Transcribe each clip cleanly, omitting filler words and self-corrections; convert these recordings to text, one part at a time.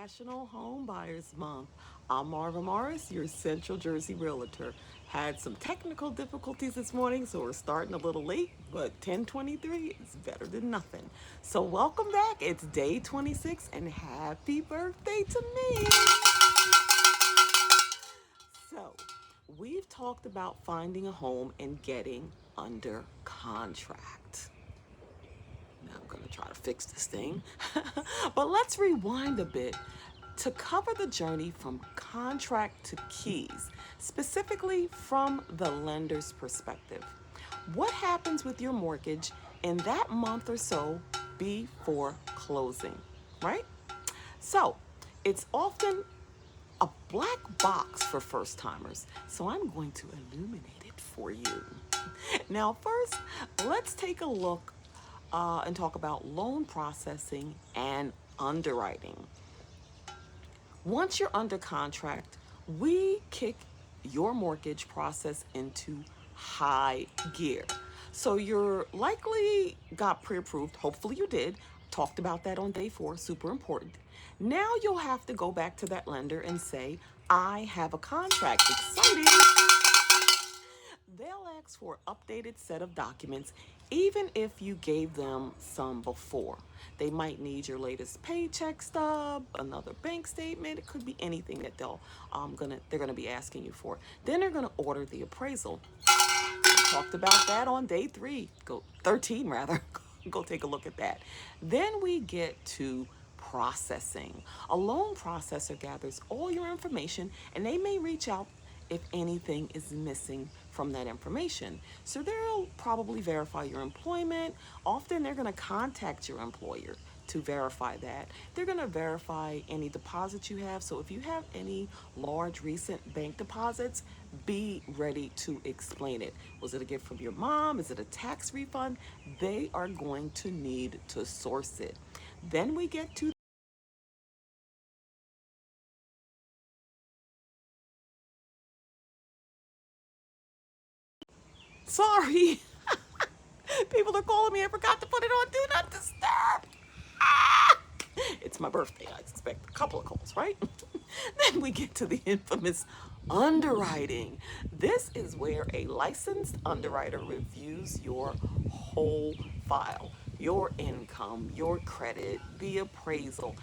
National Home Buyers Month. I'm Marva Morris, your Central Jersey Realtor. Had some technical difficulties this morning, so we're starting a little late, but 10:23 is better than nothing. So welcome back. It's day 26, and happy birthday to me. So, we've talked about finding a home and getting under contract. Now I'm going to try to fix this thing. But let's rewind a bit to cover the journey from contract to keys, specifically from the lender's perspective. What happens with your mortgage in that month or so before closing, right? So, it's often a black box for first timers. So, I'm going to illuminate it for you. Now, first, let's take a look and talk about loan processing and underwriting. Once you're under contract, we kick your mortgage process into high gear. So you're likely got pre-approved. Hopefully you did. Talked about that on day 4, super important. Now you'll have to go back to that lender and say, I have a contract. Exciting. They'll ask for an updated set of documents, even if you gave them some before. They might need your latest paycheck stub, another bank statement. It could be anything that they're gonna be asking you for. Then they're gonna order the appraisal. We talked about that on day 3, go 13 rather. Go take a look at that. Then we get to processing. A loan processor gathers all your information, and they may reach out if anything is missing from that information. So they'll probably verify your employment. Often they're going to contact your employer to verify that. They're going to verify any deposits you have. So if you have any large recent bank deposits, be ready to explain it. Was it a gift from your mom? Is it a tax refund? They are going to need to source it. Then we get to sorry. People are calling me. I forgot to put it on Do Not Disturb. Ah! It's my birthday. I expect a couple of calls, right? Then we get to the infamous underwriting. This is where a licensed underwriter reviews your whole file, your income, your credit, the appraisal,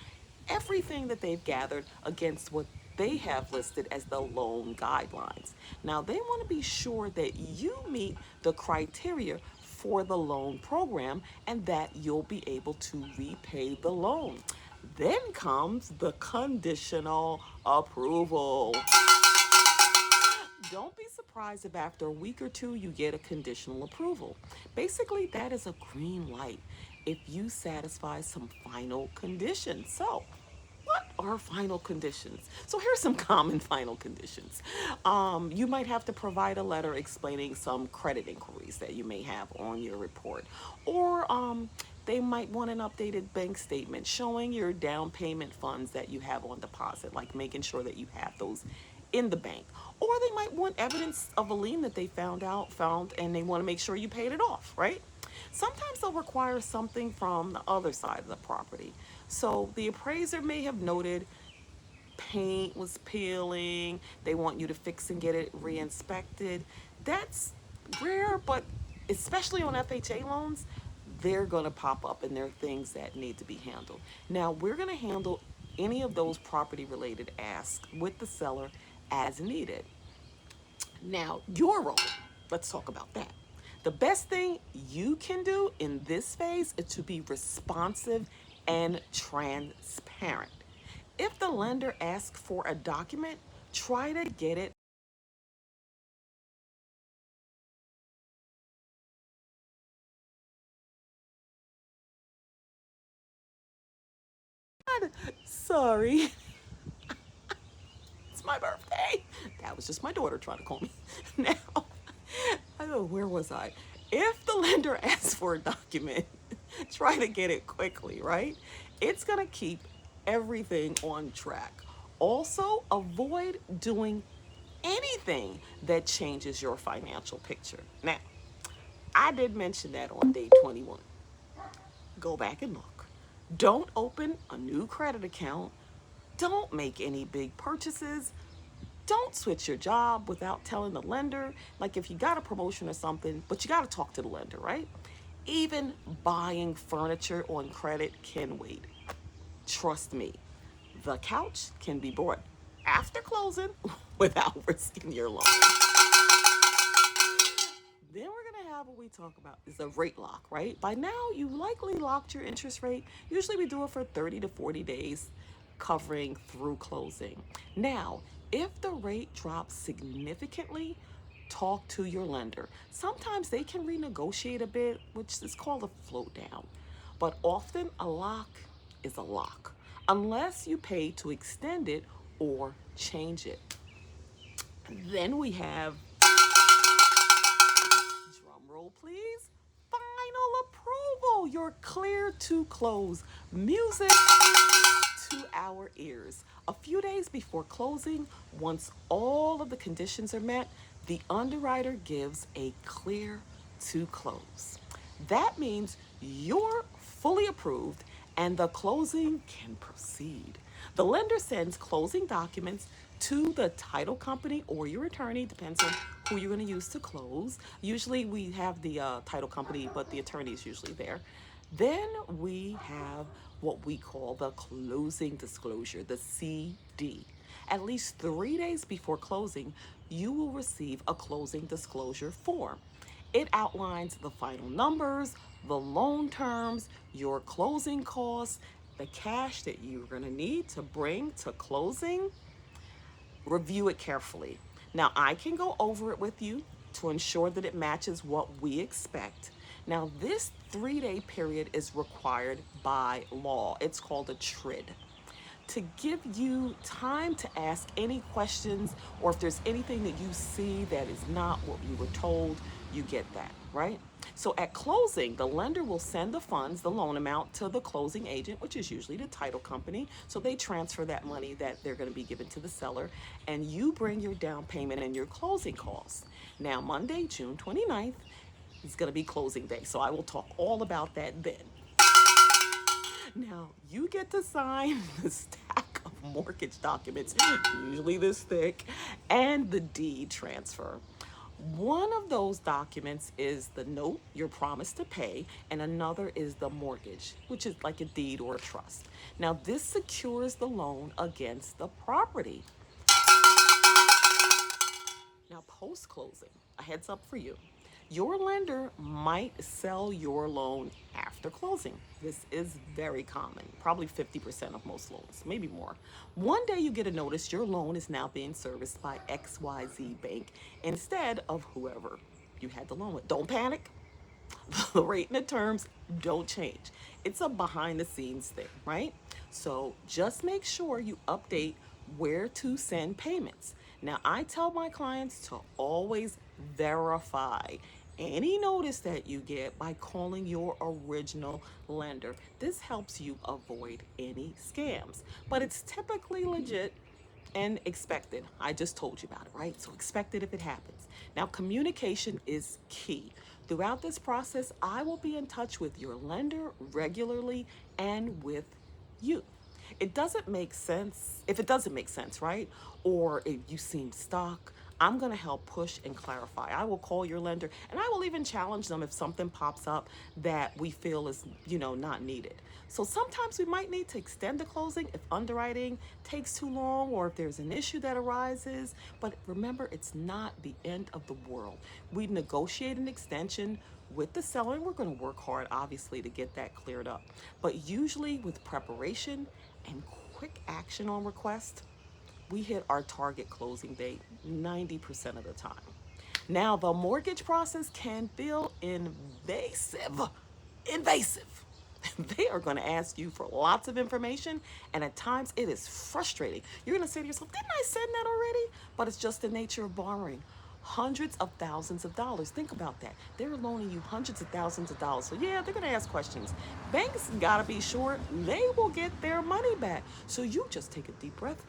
everything that they've gathered against what they have listed as the loan guidelines. Now, they want to be sure that you meet the criteria for the loan program and that you'll be able to repay the loan. Then comes the conditional approval. Don't be surprised if after a week or two you get a conditional approval. Basically, that is a green light if you satisfy some final conditions. So, what are final conditions? So here's some common final conditions. You might have to provide a letter explaining some credit inquiries that you may have on your report. Or they might want an updated bank statement showing your down payment funds that you have on deposit, like making sure that you have those in the bank. Or they might want evidence of a lien that they found, and they want to make sure you paid it off, right? Sometimes they'll require something from the other side of the property. So the appraiser may have noted paint was peeling. They want you to fix and get it re-inspected. That's rare, but especially on FHA loans, they're going to pop up and there are things that need to be handled. Now, we're going to handle any of those property related asks with the seller as needed. Now, your role, let's talk about that. The best thing you can do in this phase is to be responsive and transparent. If the lender asks for a document, try to get it. Sorry, it's my birthday. That was just my daughter trying to call me. Now, oh, where was I? If the lender asks for a document, try to get it quickly, right? It's going to keep everything on track. Also, avoid doing anything that changes your financial picture. Now, I did mention that on day 21. Go back and look. Don't open a new credit account Don't make any big purchases. Don't switch your job without telling the lender. Like if you got a promotion or something, but you got to talk to the lender, right? Even buying furniture on credit can wait. Trust me, the couch can be bought after closing without risking your loan. Then we're going to have what we talk about is a rate lock, right? By now, you likely locked your interest rate. Usually, we do it for 30 to 40 days, covering through closing. Now, if the rate drops significantly, talk to your lender. Sometimes they can renegotiate a bit, which is called a float down. But often, a lock is a lock, unless you pay to extend it or change it. Then we have, drum roll please, final approval. You're clear to close. Music to our ears. A few days before closing, once all of the conditions are met, the underwriter gives a clear to close. That means you're fully approved and the closing can proceed. The lender sends closing documents to the title company or your attorney, depends on who you're going to use to close. Usually we have the title company, but the attorney is usually there. Then we have what we call the closing disclosure, the CD. At least 3 days before closing, you will receive a closing disclosure form. It outlines the final numbers, the loan terms, your closing costs, the cash that you're going to need to bring to closing. Review it carefully. Now, I can go over it with you to ensure that it matches what we expect. Now, this 3 day period is required by law. It's called a TRID, to give you time to ask any questions, or if there's anything that you see that is not what you were told, you get that, right? So at closing, the lender will send the funds, the loan amount, to the closing agent, which is usually the title company. So they transfer that money that they're going to be given to the seller, and you bring your down payment and your closing costs. Now, Monday, June 29th, is going to be closing day. So I will talk all about that then. Now, you get to sign the stack of mortgage documents, usually this thick, and the deed transfer. One of those documents is the note, your promise to pay, and another is the mortgage, which is like a deed or a trust. Now, this secures the loan against the property. Now, post closing, a heads up for you. Your lender might sell your loan after closing. This is very common, probably 50% of most loans, maybe more. One day you get a notice your loan is now being serviced by XYZ Bank instead of whoever you had the loan with. Don't panic. The rate and the terms don't change. It's a behind the scenes thing, right? So just make sure you update where to send payments. Now, I tell my clients to always verify any notice that you get by calling your original lender. This helps you avoid any scams, but it's typically legit and expected. I just told you about it, right? So expect it if it happens. Now, communication is key. Throughout this process, I will be in touch with your lender regularly and with you. It doesn't make sense. If it doesn't make sense, right? Or if you seem stuck, I'm going to help push and clarify. I will call your lender and I will even challenge them if something pops up that we feel is, not needed. So sometimes we might need to extend the closing if underwriting takes too long or if there's an issue that arises. But remember, it's not the end of the world. We negotiate an extension with the seller and we're going to work hard, obviously, to get that cleared up. But usually with preparation and quick action on request, we hit our target closing date 90% of the time. Now, the mortgage process can feel invasive. Invasive. They are going to ask you for lots of information, and at times it is frustrating. You're going to say to yourself, didn't I send that already? But it's just the nature of borrowing hundreds of thousands of dollars. Think about that. They're loaning you hundreds of thousands of dollars. So yeah, they're going to ask questions. Banks got to be sure they will get their money back. So you just take a deep breath.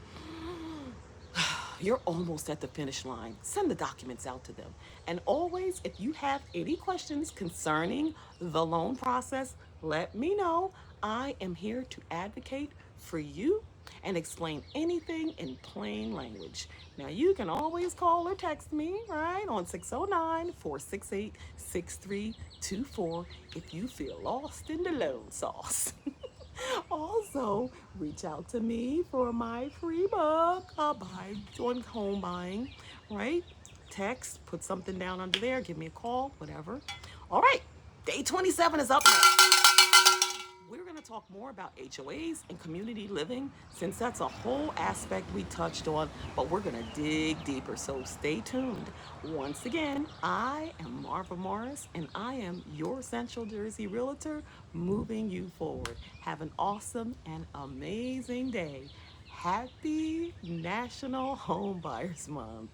You're almost at the finish line. Send the documents out to them. And always, if you have any questions concerning the loan process, let me know. I am here to advocate for you and explain anything in plain language. Now, you can always call or text me, right, on 609-468-6324 if you feel lost in the loan sauce. Also, reach out to me for my free book, Buy on Home Buying, right? Text, put something down under there, give me a call, whatever. All right, day 27 is up next. We're going to talk more about HOAs and community living since that's a whole aspect we touched on, but we're going to dig deeper, so stay tuned. Once again, I am Marva Morris, and I am your Central Jersey Realtor moving you forward. Have an awesome and amazing day. Happy National Home Buyers Month.